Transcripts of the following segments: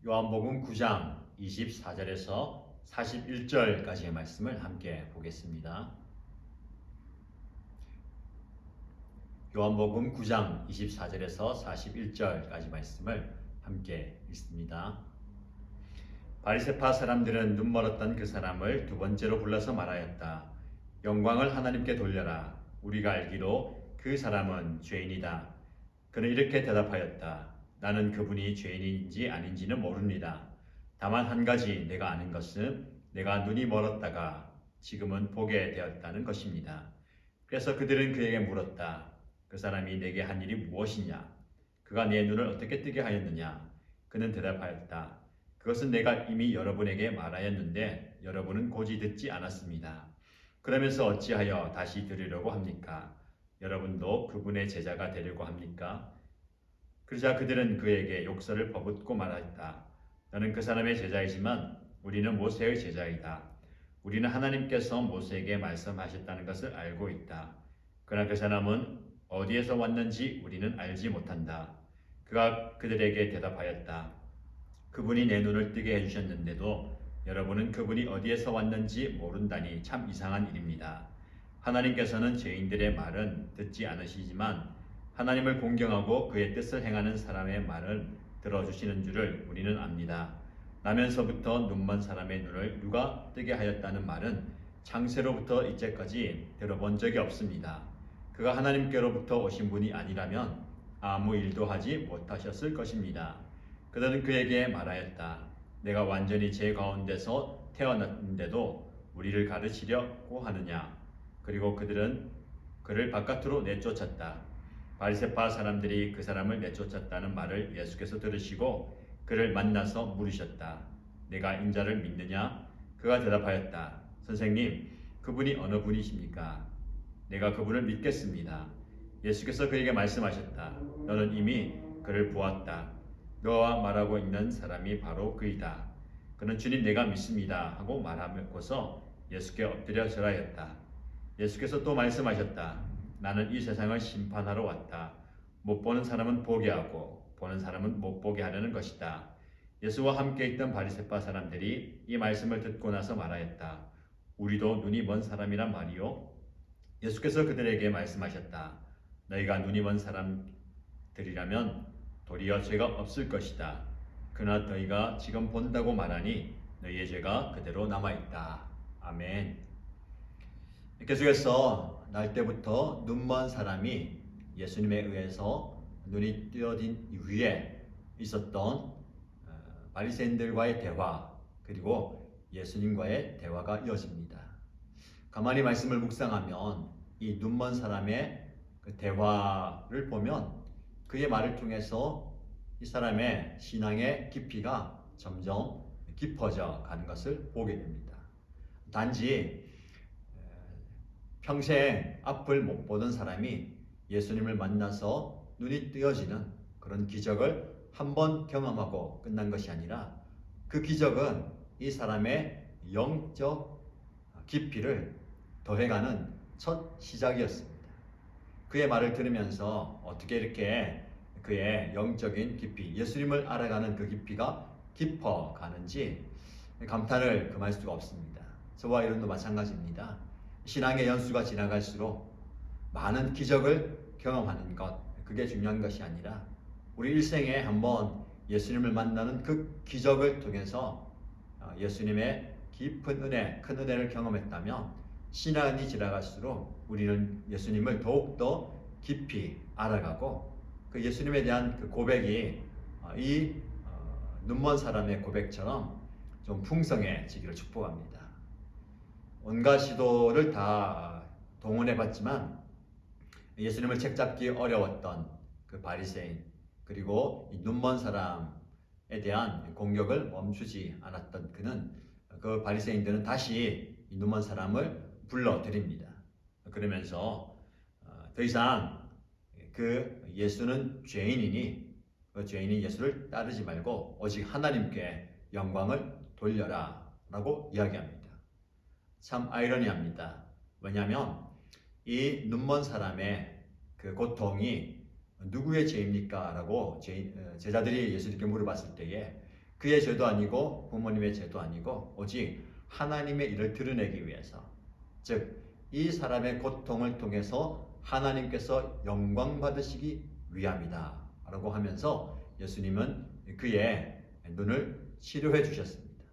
요한복음 9장 24절에서 41절까지의 말씀을 함께 보겠습니다. 요한복음 9장 24절에서 41절까지 말씀을 함께 읽습니다. 바리새파 사람들은 눈멀었던 그 사람을 두 번째로 불러서 말하였다. 영광을 하나님께 돌려라. 우리가 알기로 그 사람은 죄인이다. 그는 이렇게 대답하였다. 나는 그분이 죄인인지 아닌지는 모릅니다. 다만 한 가지 내가 아는 것은 내가 눈이 멀었다가 지금은 보게 되었다는 것입니다. 그래서 그들은 그에게 물었다. 그 사람이 내게 한 일이 무엇이냐? 그가 내 눈을 어떻게 뜨게 하였느냐? 그는 대답하였다. 그것은 내가 이미 여러분에게 말하였는데 여러분은 고지 듣지 않았습니다. 그러면서 어찌하여 다시 들으려고 합니까? 여러분도 그분의 제자가 되려고 합니까? 그러자 그들은 그에게 욕설을 퍼붓고 말했다. 너는 그 사람의 제자이지만 우리는 모세의 제자이다. 우리는 하나님께서 모세에게 말씀하셨다는 것을 알고 있다. 그러나 그 사람은 어디에서 왔는지 우리는 알지 못한다. 그가 그들에게 대답하였다. 그분이 내 눈을 뜨게 해주셨는데도 여러분은 그분이 어디에서 왔는지 모른다니 참 이상한 일입니다. 하나님께서는 죄인들의 말은 듣지 않으시지만 하나님을 공경하고 그의 뜻을 행하는 사람의 말을 들어주시는 줄을 우리는 압니다. 나면서부터 눈먼 사람의 눈을 누가 뜨게 하였다는 말은 창세로부터 이제까지 들어본 적이 없습니다. 그가 하나님께로부터 오신 분이 아니라면 아무 일도 하지 못하셨을 것입니다. 그들은 그에게 말하였다. 내가 완전히 제 가운데서 태어났는데도 우리를 가르치려고 하느냐? 그리고 그들은 그를 바깥으로 내쫓았다. 바리새파 사람들이 그 사람을 내쫓았다는 말을 예수께서 들으시고 그를 만나서 물으셨다. 내가 인자를 믿느냐? 그가 대답하였다. 선생님, 그분이 어느 분이십니까? 내가 그분을 믿겠습니다. 예수께서 그에게 말씀하셨다. 너는 이미 그를 보았다. 너와 말하고 있는 사람이 바로 그이다. 그는 주님 내가 믿습니다 하고 말하고서 예수께 엎드려 절하였다. 예수께서 또 말씀하셨다. 나는 이 세상을 심판하러 왔다. 못 보는 사람은 보게 하고 보는 사람은 못 보게 하려는 것이다. 예수와 함께 있던 바리새파 사람들이 이 말씀을 듣고 나서 말하였다. 우리도 눈이 먼 사람이란 말이요? 예수께서 그들에게 말씀하셨다. 너희가 눈이 먼 사람들이라면 도리어 죄가 없을 것이다. 그러나 너희가 지금 본다고 말하니 너희의 죄가 그대로 남아있다. 아멘. 계속해서 날 때부터 눈먼 사람이 예수님에 의해서 눈이 뜨어진 이후에 있었던 바리새인들과의 대화 그리고 예수님과의 대화가 이어집니다. 가만히 말씀을 묵상하면 이 눈먼 사람의 그 대화를 보면 그의 말을 통해서 이 사람의 신앙의 깊이가 점점 깊어져 가는 것을 보게 됩니다. 단지 평생 앞을 못 보던 사람이 예수님을 만나서 눈이 뜨여지는 그런 기적을 한번 경험하고 끝난 것이 아니라 그 기적은 이 사람의 영적 깊이를 더해가는 첫 시작이었습니다. 그의 말을 들으면서 어떻게 이렇게 그의 영적인 깊이, 예수님을 알아가는 그 깊이가 깊어가는지 감탄을 금할 수가 없습니다. 저와 여러분도 마찬가지입니다. 신앙의 연수가 지나갈수록 많은 기적을 경험하는 것, 그게 중요한 것이 아니라 우리 일생에 한번 예수님을 만나는 그 기적을 통해서 예수님의 깊은 은혜, 큰 은혜를 경험했다면 시간이 지나갈수록 우리는 예수님을 더욱더 깊이 알아가고 그 예수님에 대한 그 고백이 이 눈먼 사람의 고백처럼 좀 풍성해지기를 축복합니다. 온갖 시도를 다 동원해봤지만 예수님을 책잡기 어려웠던 그 바리새인 그리고 이 눈먼 사람에 대한 공격을 멈추지 않았던 그 바리새인들은 다시 이 눈먼 사람을 불러드립니다. 그러면서 더 이상 그 예수는 죄인이니 그 죄인이 예수를 따르지 말고 오직 하나님께 영광을 돌려라 라고 이야기합니다. 참 아이러니합니다. 왜냐하면 이 눈먼 사람의 그 고통이 누구의 죄입니까? 라고 제자들이 예수님께 물어봤을 때에 그의 죄도 아니고 부모님의 죄도 아니고 오직 하나님의 일을 드러내기 위해서, 즉 이 사람의 고통을 통해서 하나님께서 영광 받으시기 위함이다 라고 하면서 예수님은 그의 눈을 치료해 주셨습니다.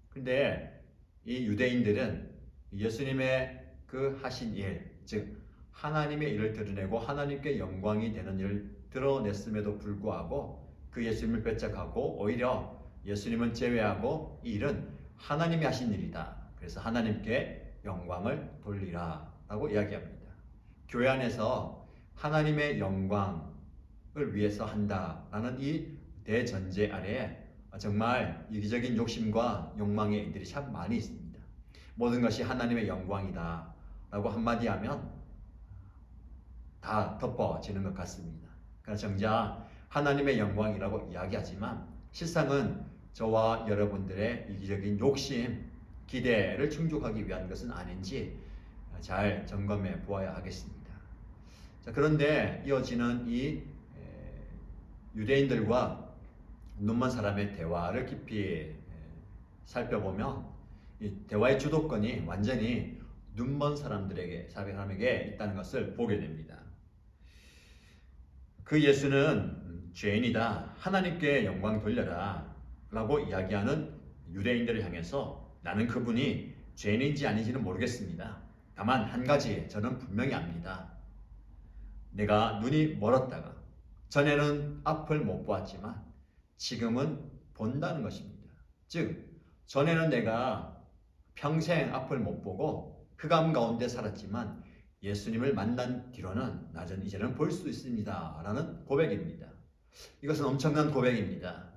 근데 이 유대인들은 예수님의 그 하신 일, 즉 하나님의 일을 드러내고 하나님께 영광이 되는 일을 드러냈음에도 불구하고 그 예수님을 배척하고 오히려 예수님은 제외하고 이 일은 하나님이 하신 일이다, 그래서 하나님께 영광을 돌리라 라고 이야기합니다. 교회 안에서 하나님의 영광을 위해서 한다라는 이 대전제 아래에 정말 이기적인 욕심과 욕망의 일들이 참 많이 있습니다. 모든 것이 하나님의 영광이다 라고 한마디 하면 다 덮어지는 것 같습니다. 그러나 정작 하나님의 영광이라고 이야기하지만 실상은 저와 여러분들의 이기적인 욕심, 기대를 충족하기 위한 것은 아닌지 잘 점검해 보아야 하겠습니다. 자, 그런데 이어지는 이 유대인들과 눈먼 사람의 대화를 깊이 살펴보면 이 대화의 주도권이 완전히 눈먼 사람에게 있다는 것을 보게 됩니다. 그 예수는 죄인이다, 하나님께 영광 돌려라 라고 이야기하는 유대인들을 향해서 나는 그분이 죄인인지 아닌지는 모르겠습니다. 다만 한 가지 저는 분명히 압니다. 내가 눈이 멀었다가 전에는 앞을 못 보았지만 지금은 본다는 것입니다. 즉 전에는 내가 평생 앞을 못 보고 흑암 가운데 살았지만 예수님을 만난 뒤로는 나는 이제는 볼 수 있습니다 라는 고백입니다. 이것은 엄청난 고백입니다.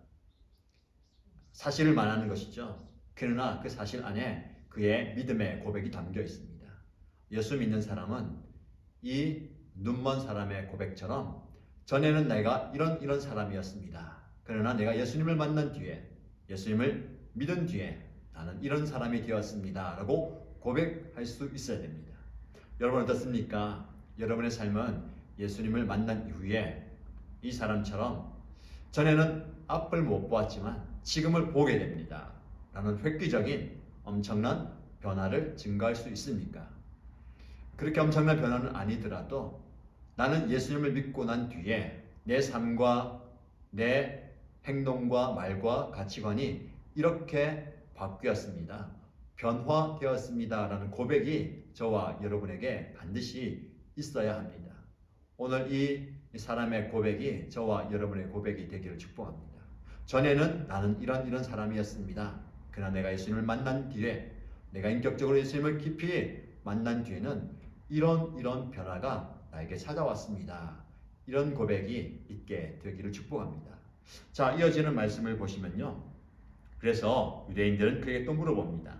사실을 말하는 것이죠. 그러나 그 사실 안에 그의 믿음의 고백이 담겨 있습니다. 예수 믿는 사람은 이 눈먼 사람의 고백처럼 전에는 내가 이런 사람이었습니다. 그러나 내가 예수님을 만난 뒤에, 예수님을 믿은 뒤에 나는 이런 사람이 되었습니다 라고 고백할 수 있어야 됩니다. 여러분 어떻습니까? 여러분의 삶은 예수님을 만난 이후에 이 사람처럼 전에는 앞을 못 보았지만 지금을 보게 됩니다 라는 획기적인 엄청난 변화를 증가할 수 있습니까? 그렇게 엄청난 변화는 아니더라도 나는 예수님을 믿고 난 뒤에 내 삶과 내 행동과 말과 가치관이 이렇게 바뀌었습니다, 변화되었습니다 라는 고백이 저와 여러분에게 반드시 있어야 합니다. 오늘 이 사람의 고백이 저와 여러분의 고백이 되기를 축복합니다. 전에는 나는 이런 사람이었습니다. 그러나 내가 예수님을 만난 뒤에, 내가 인격적으로 예수님을 깊이 만난 뒤에는 이런 변화가 나에게 찾아왔습니다. 이런 고백이 있게 되기를 축복합니다. 자, 이어지는 말씀을 보시면요. 그래서 유대인들은 그에게 또 물어봅니다.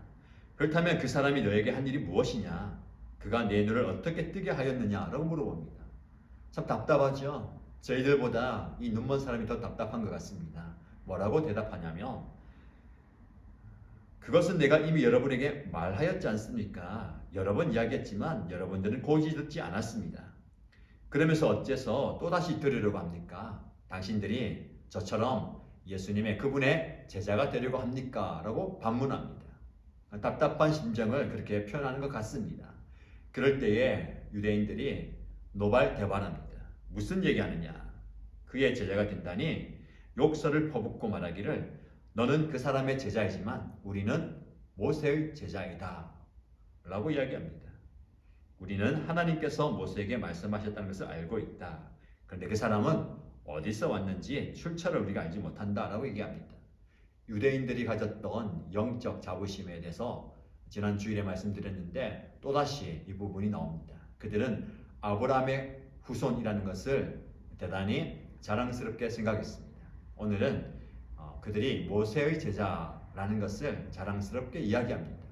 그렇다면 그 사람이 너에게 한 일이 무엇이냐? 그가 내 눈을 어떻게 뜨게 하였느냐? 라고 물어봅니다. 참 답답하죠? 저희들보다 이 눈먼 사람이 더 답답한 것 같습니다. 뭐라고 대답하냐면 그것은 내가 이미 여러분에게 말하였지 않습니까? 여러 번 이야기했지만 여러분들은 고지 듣지 않았습니다. 그러면서 어째서 또다시 들으려고 합니까? 당신들이 저처럼 예수님의 그분의 제자가 되려고 합니까? 라고 반문합니다. 답답한 심정을 그렇게 표현하는 것 같습니다. 그럴 때에 유대인들이 노발대발합니다. 무슨 얘기하느냐? 그의 제자가 된다니 욕설을 퍼붓고 말하기를 너는 그 사람의 제자이지만 우리는 모세의 제자이다 라고 이야기합니다. 우리는 하나님께서 모세에게 말씀하셨다는 것을 알고 있다. 그런데 그 사람은 어디서 왔는지 출처를 우리가 알지 못한다 라고 얘기합니다. 유대인들이 가졌던 영적 자부심에 대해서 지난 주일에 말씀드렸는데 또다시 이 부분이 나옵니다. 그들은 아브라함의 후손이라는 것을 대단히 자랑스럽게 생각했습니다. 오늘은 그들이 모세의 제자라는 것을 자랑스럽게 이야기합니다.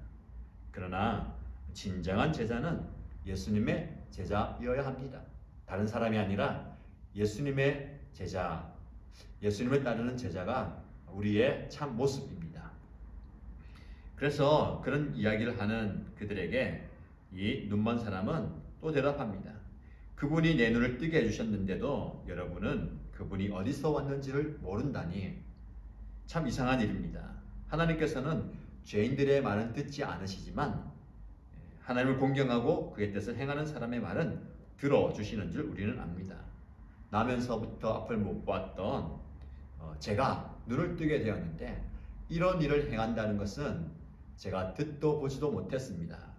그러나 진정한 제자는 예수님의 제자여야 합니다. 다른 사람이 아니라 예수님의 제자, 예수님을 따르는 제자가 우리의 참 모습입니다. 그래서 그런 이야기를 하는 그들에게 이 눈먼 사람은 또 대답합니다. 그분이 내 눈을 뜨게 해주셨는데도 여러분은 그분이 어디서 왔는지를 모른다니 참 이상한 일입니다. 하나님께서는 죄인들의 말은 듣지 않으시지만 하나님을 공경하고 그의 뜻을 행하는 사람의 말은 들어주시는 줄 우리는 압니다. 나면서부터 앞을 못 봤던 제가 눈을 뜨게 되었는데 이런 일을 행한다는 것은 제가 듣도 보지도 못했습니다.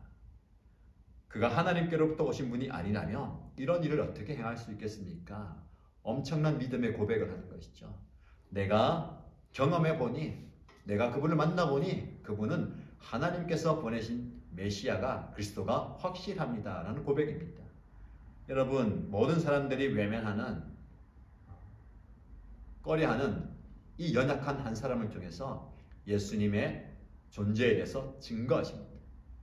그가 하나님께로부터 오신 분이 아니라면 이런 일을 어떻게 행할 수 있겠습니까? 엄청난 믿음의 고백을 하는 것이죠. 내가 경험해 보니, 내가 그분을 만나보니 그분은 하나님께서 보내신 메시아가 그리스도가 확실합니다 라는 고백입니다. 여러분, 모든 사람들이 외면하는, 꺼려하는 이 연약한 한 사람을 통해서 예수님의 존재에 대해서 증거하십니다.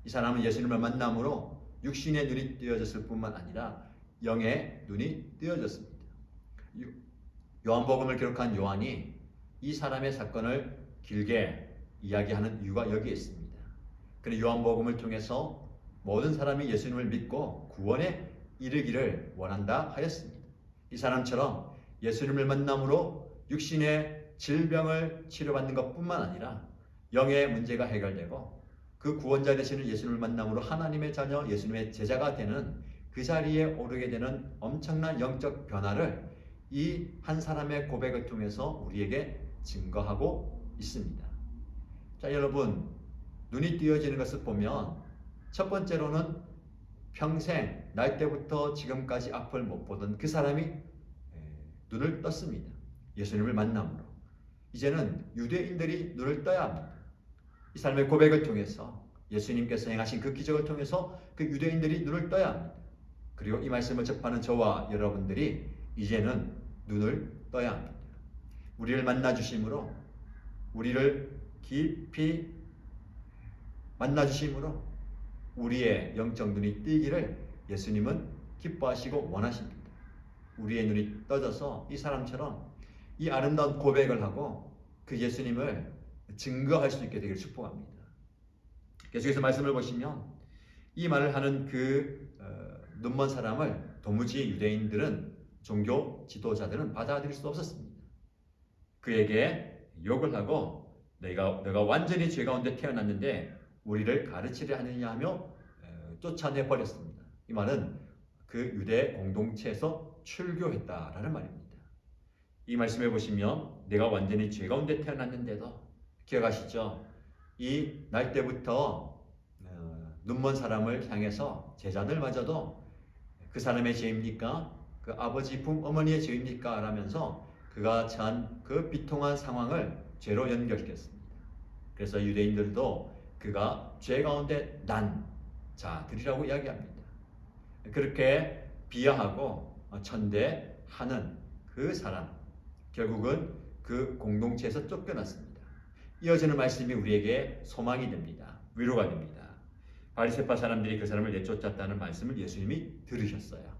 이 사람은 예수님을 만남으로 육신의 눈이 뜨여졌을 뿐만 아니라 영의 눈이 뜨여졌습니다. 요한복음을 기록한 요한이 이 사람의 사건을 길게 이야기하는 이유가 여기에 있습니다. 그는 요한복음을 통해서 모든 사람이 예수님을 믿고 구원에 이르기를 원한다 하였습니다. 이 사람처럼 예수님을 만남으로 육신의 질병을 치료받는 것뿐만 아니라 영의 문제가 해결되고 그 구원자 되시는 예수님을 만남으로 하나님의 자녀, 예수님의 제자가 되는 그 자리에 오르게 되는 엄청난 영적 변화를 이 한 사람의 고백을 통해서 우리에게 증거하고 있습니다. 자, 여러분, 눈이 띄어지는 것을 보면 첫 번째로는 평생 날 때부터 지금까지 앞을 못 보던 그 사람이 눈을 떴습니다. 예수님을 만남으로. 이제는 유대인들이 눈을 떠야 합니다. 이 사람의 고백을 통해서 예수님께서 행하신 그 기적을 통해서 그 유대인들이 눈을 떠야 합니다. 그리고 이 말씀을 접하는 저와 여러분들이 이제는 눈을 떠야 합니다. 우리를 만나 주심으로, 우리를 깊이 만나 주심으로 우리의 영적 눈이 뜨기를 예수님은 기뻐하시고 원하십니다. 우리의 눈이 떠져서 이 사람처럼 이 아름다운 고백을 하고 그 예수님을 증거할 수 있게 되기를 축복합니다. 계속해서 말씀을 보시면 이 말을 하는 그 눈먼 사람을 도무지 유대인들은, 종교 지도자들은 받아들일 수 없었습니다. 그에게 욕을 하고 너가 완전히 죄 가운데 태어났는데 우리를 가르치려 하느냐 하며 쫓아내 버렸습니다. 이 말은 그 유대 공동체에서 출교했다라는 말입니다. 이 말씀해 보시면 내가 완전히 죄 가운데 태어났는데도, 기억하시죠? 이 날 때부터 눈먼 사람을 향해서 제자들마저도 그 사람의 죄입니까? 그 아버지 품 어머니의 죄입니까? 라면서 그가 처한 그 비통한 상황을 죄로 연결했습니다. 그래서 유대인들도 그가 죄 가운데 난 자들이라고 이야기합니다. 그렇게 비하하고 천대하는 그 사람, 결국은 그 공동체에서 쫓겨났습니다. 이어지는 말씀이 우리에게 소망이 됩니다. 위로가 됩니다. 바리새파 사람들이 그 사람을 내쫓았다는 말씀을 예수님이 들으셨어요.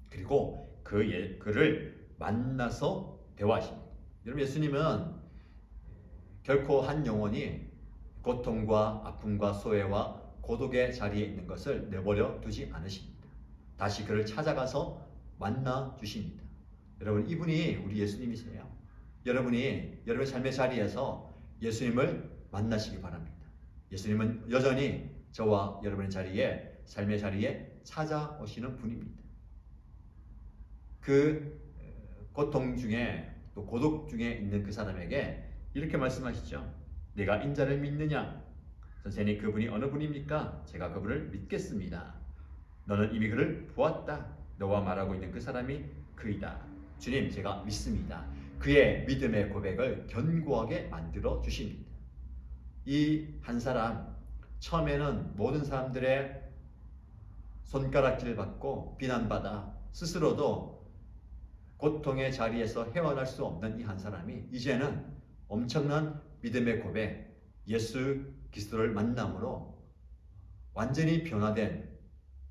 그리고 그를 만나서 대화하십니다. 여러분, 예수님은 결코 한 영혼이 고통과 아픔과 소외와 고독의 자리에 있는 것을 내버려 두지 않으십니다. 다시 그를 찾아가서 만나 주십니다. 여러분, 이분이 우리 예수님이세요. 여러분이 여러분의 삶의 자리에서 예수님을 만나시기 바랍니다. 예수님은 여전히 저와 여러분의 자리에, 삶의 자리에 찾아오시는 분입니다. 그 고통 중에 또 고독 중에 있는 그 사람에게 이렇게 말씀하시죠. 내가 인자를 믿느냐? 선생님, 그분이 어느 분입니까? 제가 그분을 믿겠습니다. 너는 이미 그를 보았다. 너와 말하고 있는 그 사람이 그이다. 주님, 제가 믿습니다. 그의 믿음의 고백을 견고하게 만들어 주십니다. 이 한 사람, 처음에는 모든 사람들의 손가락질을 받고 비난받아 스스로도 고통의 자리에서 헤어날 수 없는 이 한 사람이 이제는 엄청난 믿음의 고백, 예수 그리스도를 만남으로 완전히 변화된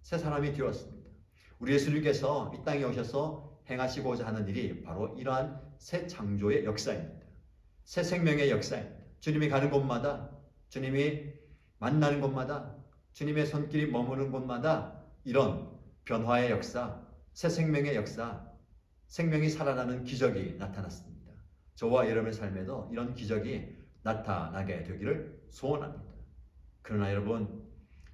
새 사람이 되었습니다. 우리 예수님께서 이 땅에 오셔서 행하시고자 하는 일이 바로 이러한 새 창조의 역사입니다. 새 생명의 역사입니다. 주님이 가는 곳마다, 주님이 만나는 곳마다, 주님의 손길이 머무는 곳마다 이런 변화의 역사, 새 생명의 역사, 생명이 살아나는 기적이 나타났습니다. 저와 여러분의 삶에도 이런 기적이 나타나게 되기를 소원합니다. 그러나 여러분,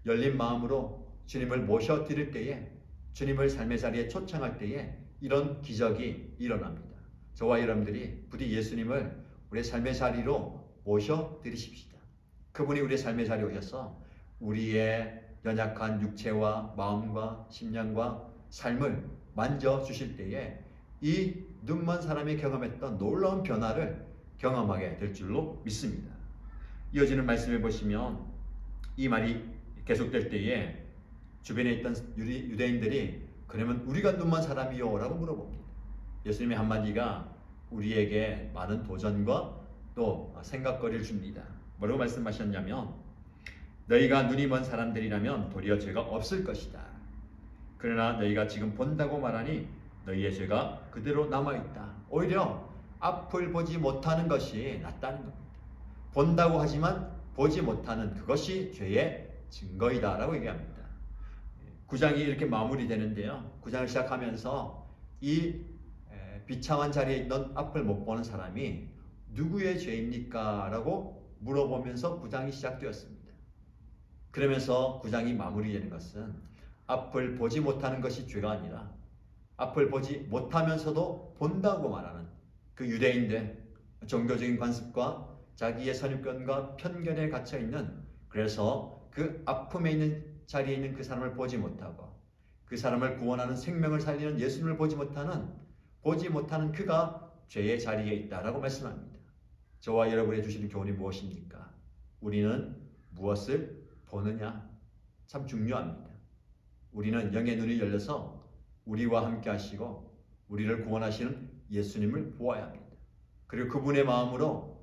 열린 마음으로 주님을 모셔드릴 때에, 주님을 삶의 자리에 초청할 때에 이런 기적이 일어납니다. 저와 여러분들이 부디 예수님을 우리의 삶의 자리로 모셔드리십시다. 그분이 우리의 삶의 자리에 오셔서 우리의 연약한 육체와 마음과 심령과 삶을 만져주실 때에 이 눈먼 사람이 경험했던 놀라운 변화를 경험하게 될 줄로 믿습니다. 이어지는 말씀을 보시면 이 말이 계속될 때에 주변에 있던 유대인들이 그러면 우리가 눈먼 사람이요? 라고 물어봅니다. 예수님의 한마디가 우리에게 많은 도전과 또 생각거리를 줍니다. 뭐라고 말씀하셨냐면 너희가 눈이 먼 사람들이라면 도리어 죄가 없을 것이다. 그러나 너희가 지금 본다고 말하니 너희의 죄가 그대로 남아있다. 오히려 앞을 보지 못하는 것이 낫다는 겁니다. 본다고 하지만 보지 못하는 그것이 죄의 증거이다 라고 얘기합니다. 9장이 이렇게 마무리되는데요. 9장을 시작하면서 이 비참한 자리에 있던 앞을 못 보는 사람이 누구의 죄입니까? 라고 물어보면서 9장이 시작되었습니다. 그러면서 9장이 마무리되는 것은 앞을 보지 못하는 것이 죄가 아니라 앞을 보지 못하면서도 본다고 말하는 그 유대인들, 종교적인 관습과 자기의 선입견과 편견에 갇혀있는, 그래서 그 아픔에 있는 자리에 있는 그 사람을 보지 못하고 그 사람을 구원하는 생명을 살리는 예수님을 보지 못하는 그가 죄의 자리에 있다라고 말씀합니다. 저와 여러분이 주시는 교훈이 무엇입니까? 우리는 무엇을 보느냐? 참 중요합니다. 우리는 영의 눈이 열려서 우리와 함께 하시고 우리를 구원하시는 예수님을 보아야 합니다. 그리고 그분의 마음으로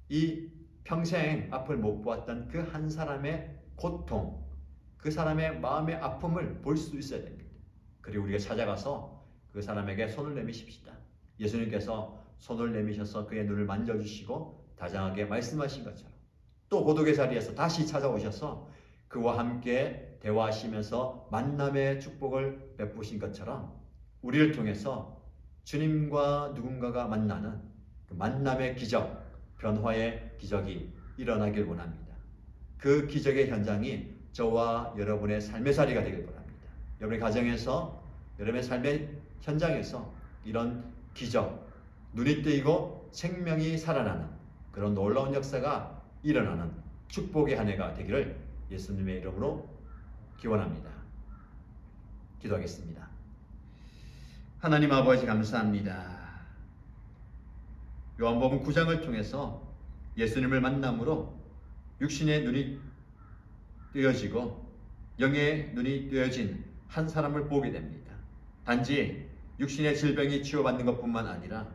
이 평생 앞을 못 보았던 그 한 사람의 고통, 그 사람의 마음의 아픔을 볼 수 있어야 됩니다. 그리고 우리가 찾아가서 그 사람에게 손을 내미십시다. 예수님께서 손을 내미셔서 그의 눈을 만져주시고 다정하게 말씀하신 것처럼 또 고독의 자리에서 다시 찾아오셔서 그와 함께 대화하시면서 만남의 축복을 베푸신 것처럼 우리를 통해서 주님과 누군가가 만나는 그 만남의 기적, 변화의 기적이 일어나길 원합니다. 그 기적의 현장이 저와 여러분의 삶의 자리가 되길 바랍니다. 여러분의 가정에서, 여러분의 삶의 현장에서 이런 기적, 눈이 뜨이고 생명이 살아나는 그런 놀라운 역사가 일어나는 축복의 한 해가 되기를 예수님의 이름으로 기원합니다. 기도하겠습니다. 하나님 아버지 감사합니다. 요한복음 9장을 통해서 예수님을 만남으로 육신의 눈이 뜨여지고 영의 눈이 뜨여진 한 사람을 보게 됩니다. 단지 육신의 질병이 치유받는 것뿐만 아니라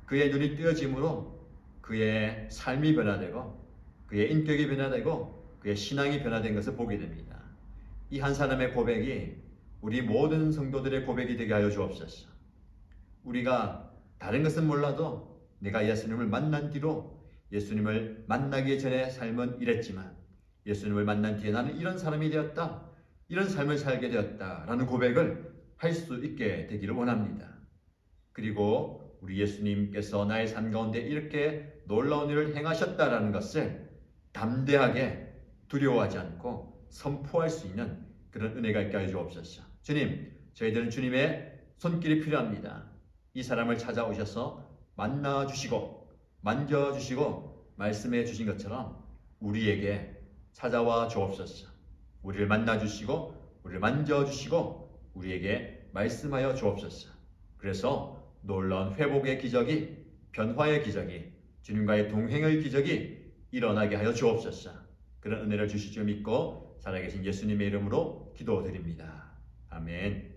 그의 눈이 뜨여짐으로 그의 삶이 변화되고 그의 인격이 변화되고 그의 신앙이 변화된 것을 보게 됩니다. 이 한 사람의 고백이 우리 모든 성도들의 고백이 되게 하여 주옵소서. 우리가 다른 것은 몰라도 내가 예수님을 만난 뒤로 예수님을 만나기 전에 삶은 이랬지만 예수님을 만난 뒤에 나는 이런 사람이 되었다, 이런 삶을 살게 되었다 라는 고백을 할 수 있게 되기를 원합니다. 그리고 우리 예수님께서 나의 삶 가운데 이렇게 놀라운 일을 행하셨다라는 것을 담대하게 두려워하지 않고 선포할 수 있는 그런 은혜가 있게 하여 주옵소서. 주님, 저희들은 주님의 손길이 필요합니다. 이 사람을 찾아오셔서 만나주시고 만져주시고 말씀해 주신 것처럼 우리에게 찾아와 주옵소서. 우리를 만나주시고 우리를 만져주시고 우리에게 말씀하여 주옵소서. 그래서 놀라운 회복의 기적이, 변화의 기적이, 주님과의 동행의 기적이 일어나게 하여 주옵소서. 그런 은혜를 주실 줄 믿고 살아계신 예수님의 이름으로 기도드립니다. 아멘.